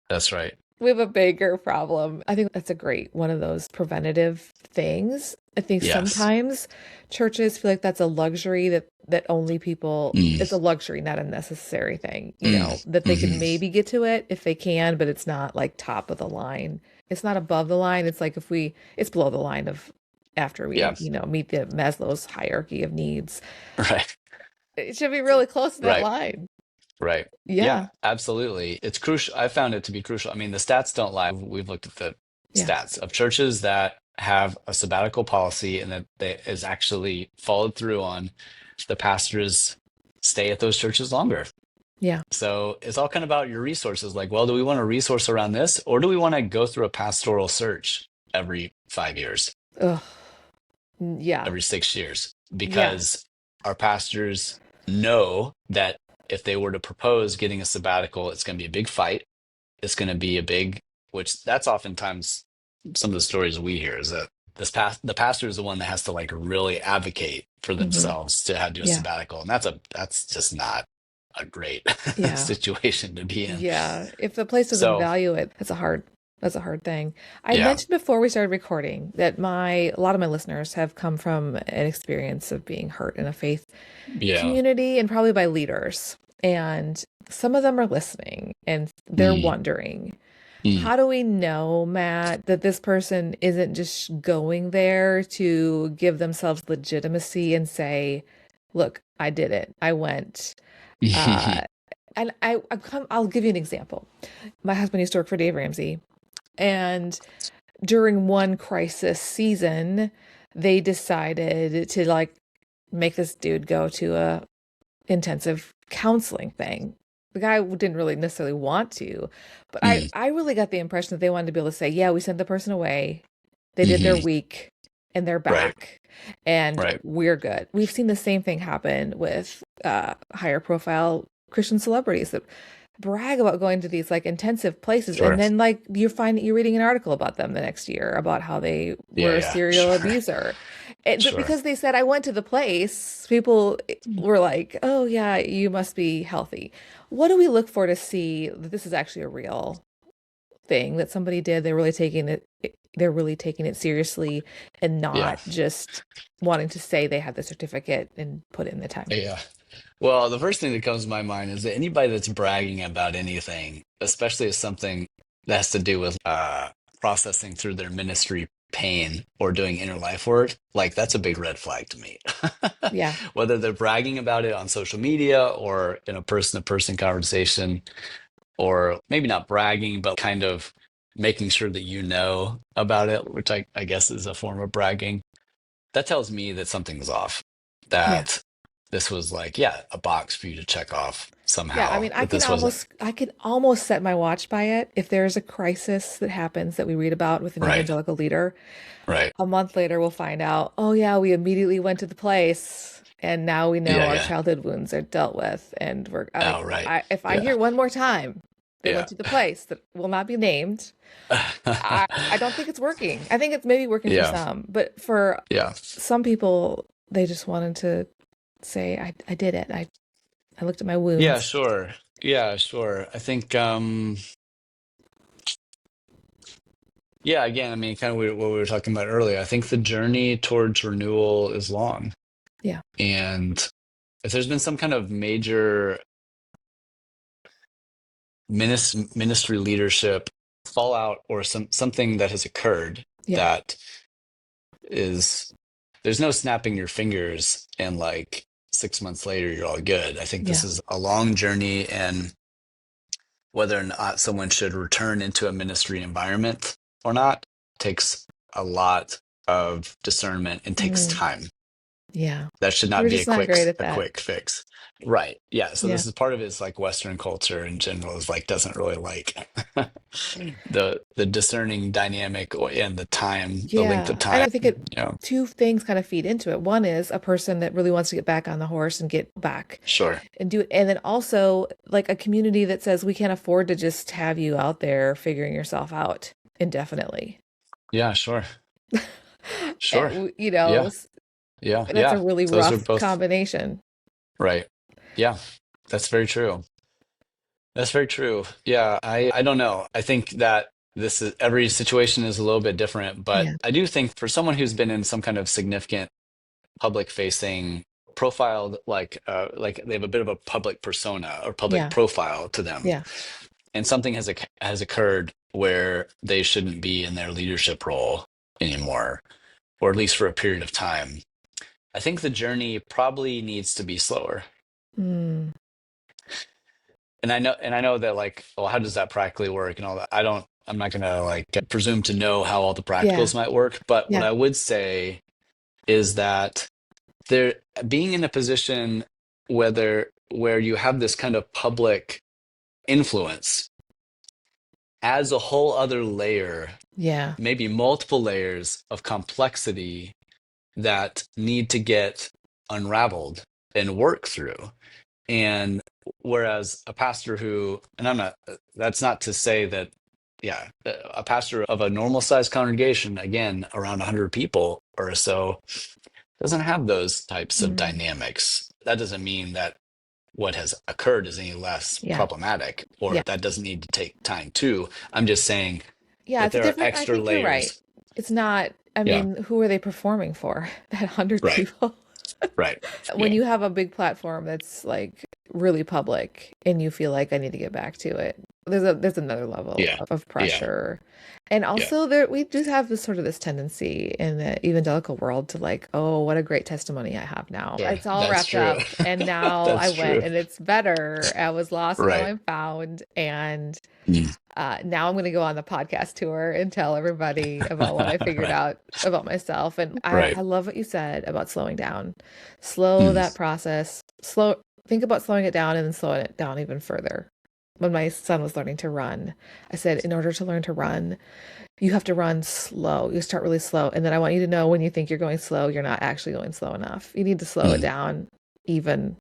that's right. We have a bigger problem. I think that's a great one of those preventative things. I think Yes. sometimes churches feel like that's a luxury that only people, Mm, it's a luxury, not a necessary thing, mm, that they could hmm. maybe get to it if they can, but it's not like top of the line. It's not above the line. It's like it's below the line of after we, Yeah, meet the Maslow's hierarchy of needs. right, It should be really close to that right, line. right. Yeah. Yeah, absolutely. It's crucial. I found it to be crucial. I mean, the stats don't lie. We've looked at the Yeah. stats of churches that have a sabbatical policy and that is actually followed through on. The pastors stay at those churches longer. Yeah. So it's all kind of about your resources. Like, well, do we want a resource around this, or do we want to go through a pastoral search every 5 years, Ugh. Yeah. every 6 years? Yeah. Because our pastors know that if they were to propose getting a sabbatical, it's going to be a big fight. It's going to be a big, which that's oftentimes some of the stories we hear is that the pastor is the one that has to like really advocate for Hmm. themselves to have to do a Yeah. sabbatical, and that's just not a great Yeah. situation to be in. Yeah, if the place doesn't So value it, that's a hard thing. I yeah, mentioned before we started recording that a lot of my listeners have come from an experience of being hurt in a faith yeah, community and probably by leaders. And some of them are listening and they're mm, wondering, mm, how do we know, Matt, that this person isn't just going there to give themselves legitimacy and say, look, I did it. I went. Uh, and I'll give you an example. My husband used to work for Dave Ramsey, and during one crisis season, they decided to like make this dude go to a intensive counseling thing. The guy didn't really necessarily want to, but I mm, I really got the impression that they wanted to be able to say, yeah, we sent the person away. They did their mhm. week and they're Right, back and right, we're good. We've seen the same thing happen with higher profile Christian celebrities that brag about going to these like intensive places and sure, then like you're reading an article about them the next year about how they yeah, were a yeah, serial sure, abuser. But sure. because they said I went to the place, people were like, "Oh yeah, you must be healthy." What do we look for to see that this is actually a real thing that somebody did? They're really taking it seriously and Yeah, not just wanting to say they had the certificate and put in the time. yeah. Well, the first thing that comes to my mind is that anybody that's bragging about anything, especially if something that has to do with processing through their ministry pain or doing inner life work, like that's a big red flag to me. Yeah. Whether they're bragging about it on social media or in a person to person conversation, or maybe not bragging, but kind of making sure that you know about it, which I guess is a form of bragging, that tells me that something's off. Yeah. That this was like, yeah, a box for you to check off Yeah, I somehow. mean, That this wasn't I can almost set my watch by it. If there's a crisis that happens that we read about with an right, evangelical leader, right. a month later we'll find out, oh yeah, we immediately went to the place and now we know Yeah, our yeah. childhood wounds are dealt with and we're Oh, like right. if I Yeah, hear one more time they yeah. went to the place that will not be named, I don't think it's working. I think it's maybe working for Yeah, some, but for yeah. some people they just wanted to say I did it. I looked at my Yeah, wounds. sure. Yeah, sure. I think yeah, again, I mean, kind of what we were talking about earlier. I think the journey towards renewal is long. Yeah. And if there's been some kind of major ministry leadership fallout or something that has occurred Yeah. that is, there's no snapping your fingers and like 6 months later you're all good. I think this Yeah. is a long journey, and whether or not someone should return into a ministry environment or not takes a lot of discernment and takes Mm, time. yeah. That should not We're be just not great at a that. quick fix. Right. Yeah. So Yeah. this is part of it is like Western culture in general is like doesn't really like the discerning dynamic and the time, the length of Yeah. And time. I think it You know, two things kind of feed into it. One is a person that really wants to get back on the horse and get back sure. and do it. And then also like a community that says we can't afford to just have you out there figuring yourself out indefinitely. Yeah, sure. Sure. And, you know, Yeah. Yeah. that's a Yeah. really Those are rough both combination. right. Yeah. That's very true. That's very true. Yeah, I don't know. I think that this is every situation is a little bit different, but Yeah. I do think for someone who's been in some kind of significant public facing profiled like they have a bit of a public persona or public Yeah. profile to them, Yeah. and something has occurred where they shouldn't be in their leadership role anymore, or at least for a period of time. I think the journey probably needs to be slower. Mm, And I know that like, well, how does that practically work and all that? I'm not gonna like presume to know how all the yeah. practicals might work, but what Yeah. I would say is that there being in a position where you have this kind of public influence adds a whole other layer, Yeah. maybe multiple layers of complexity that need to get unraveled and work through. And whereas a pastor who, and I'm not, that's not to say that, yeah, a pastor of a normal sized congregation, again, around 100 people or so, doesn't have those types of Mm, dynamics. That doesn't mean that what has occurred is any less yeah. problematic or Yeah. that doesn't need to take time too. I'm just saying Yeah, that it's a there are different, I extra think you're right. layers. It's not, I Yeah, mean, who are they performing for? That 100 right, people? right. When Yeah, you have a big platform that's like really public and you feel like I need to get back to it, there's another level yeah, of yeah, pressure. And yeah, also we do have this sort of this tendency in the evangelical world to like, oh, what a great testimony I have now. sure. It's all That's wrapped true. up and now I That's went true. and it's better. I was lost and now Right. I'm found. And Mm. now I'm going to go on the podcast tour and tell everybody about what I figured Right. out about myself. And I Right. love what you said about slowing down. Slow Mm. that process. Think about slowing it down and then slowing it down even further. When my son was learning to run, I said, in order to learn to run, you have to run slow. You start really slow. And then I want you to know when you think you're going slow, you're not actually going slow enough. You need to slow it Mm. down even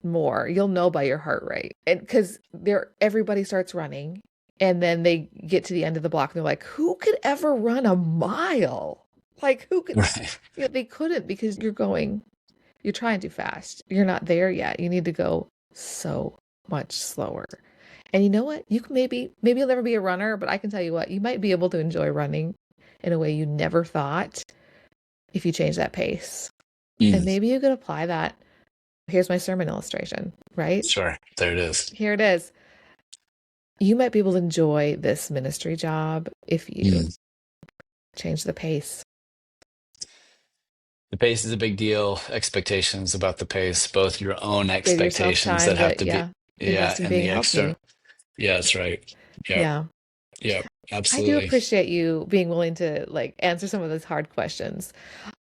more. You'll know by your heart rate. And because everybody starts running and then they get to the end of the block and they're like, who could ever run a mile? Like who could Right. they couldn't because you're trying too fast. You're not there yet. You need to go so much slower. And you know what? You can maybe you'll never be a runner, but I can tell you what, you might be able to enjoy running in a way you never thought if you change that pace. And Mm. maybe you could apply that. Here's my sermon illustration, right? Sure. There it is. Here it is. You might be able to enjoy this ministry job if you Mm. change the pace. The pace is a big deal. Expectations about the pace, both your own Give yourself expectations time that have to, to be, yeah, yeah, invest in and being the healthy. external. Yeah, that's right. Yeah. Yeah. Yeah. I do Absolutely. appreciate you being willing to like answer some of those hard questions.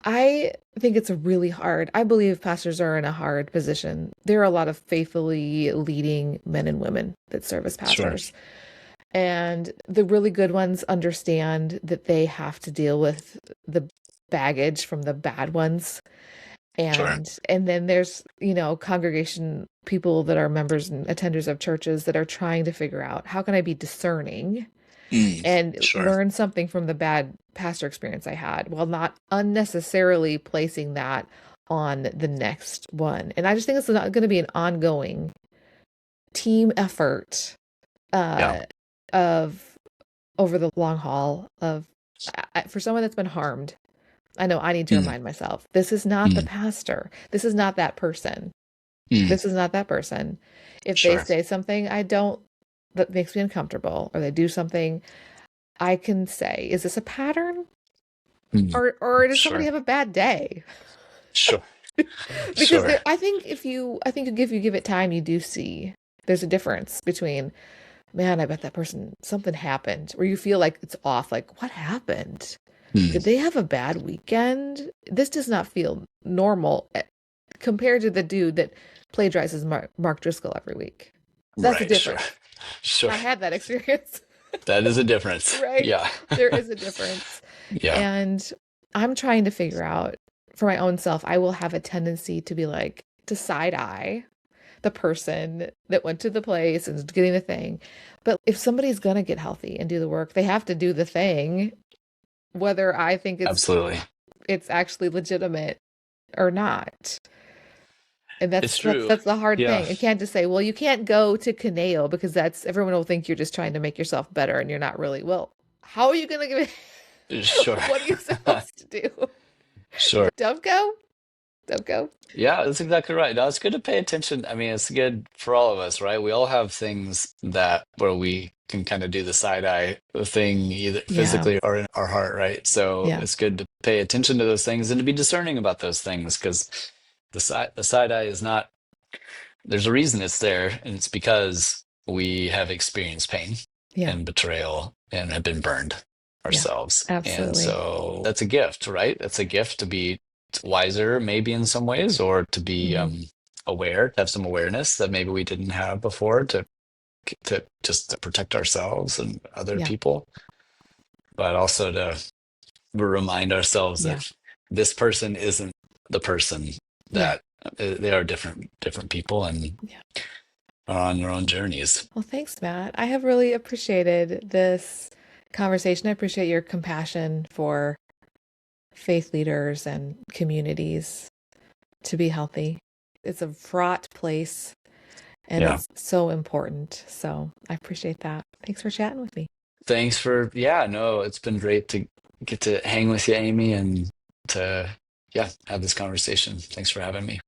I think it's really hard. I believe pastors are in a hard position. There are a lot of faithfully leading men and women that serve as Sure. pastors. And the really good ones understand that they have to deal with the baggage from the bad ones. Sure. And then there's, congregation people that are members and attenders of churches that are trying to figure out how can I be discerning Mm, and sure. learn something from the bad pastor experience I had while not unnecessarily placing that on the next one. And I just think it's not going to be an ongoing team effort Yeah. uh, of over the long haul of for someone that's been harmed. I know I need to Mm, remind myself, this is not the mm, pastor. This is not that person. mm, This is not that person. If they sure. say something I don't that makes me uncomfortable or they do something, I can say, is this a pattern? Mm, Or does somebody sure. have a bad day? Sure. Because Sure. I think if you give it time, you do see there's a difference between, man, I bet that person something happened, where you feel like it's off, like what happened? Mm, Did they have a bad weekend? This does not feel normal compared to the dude that plagiarizes Mark Driscoll every week. That's a right. Sure. difference. Sure. I had that experience. That is a difference. Right? Yeah. There is a difference. Yeah. And I'm trying to figure out for my own self, I will have a tendency to be like, to side eye the person that went to the place and is getting the thing. But if somebody's going to get healthy and do the work, they have to do the thing, whether I think Absolutely. it's actually legitimate or not. And It's true. that's the hard Yeah. thing. You can't just say, well, you can't go to Kineo because that's everyone will think you're just trying to make yourself better and you're not really. Well, how are you going to give it? Sure. What are you supposed to do? Sure. Don't go? Don't go? Yeah, that's exactly right. No, it's good to pay attention. I mean, it's good for all of us, right? We all have things that where we can kind of do the side eye thing, either Yeah. physically or in our heart, right? So Yeah. it's good to pay attention to those things and to be discerning about those things because the side eye is not, there's a reason it's there, and it's because we have experienced pain Yeah. and betrayal and have been burned Yeah. ourselves. And Absolutely. so that's a gift, right? That's a gift to be wiser, maybe in some ways, or to be Hmm. aware, to have some awareness that maybe we didn't have before, to just to protect ourselves and other Yeah. people, but also to remind ourselves Yeah. that this person isn't the person Yeah. that they are different people and Yeah. are on their own journeys. Well, thanks, Matt. I have really appreciated this conversation. I appreciate your compassion for faith leaders and communities to be healthy. It's a fraught place and Yeah. it's so important. So I appreciate that. Thanks for chatting with me. Thanks for, yeah, no, it's been great to get to hang with you, Amy, and to, yeah, have this conversation. Thanks for having me.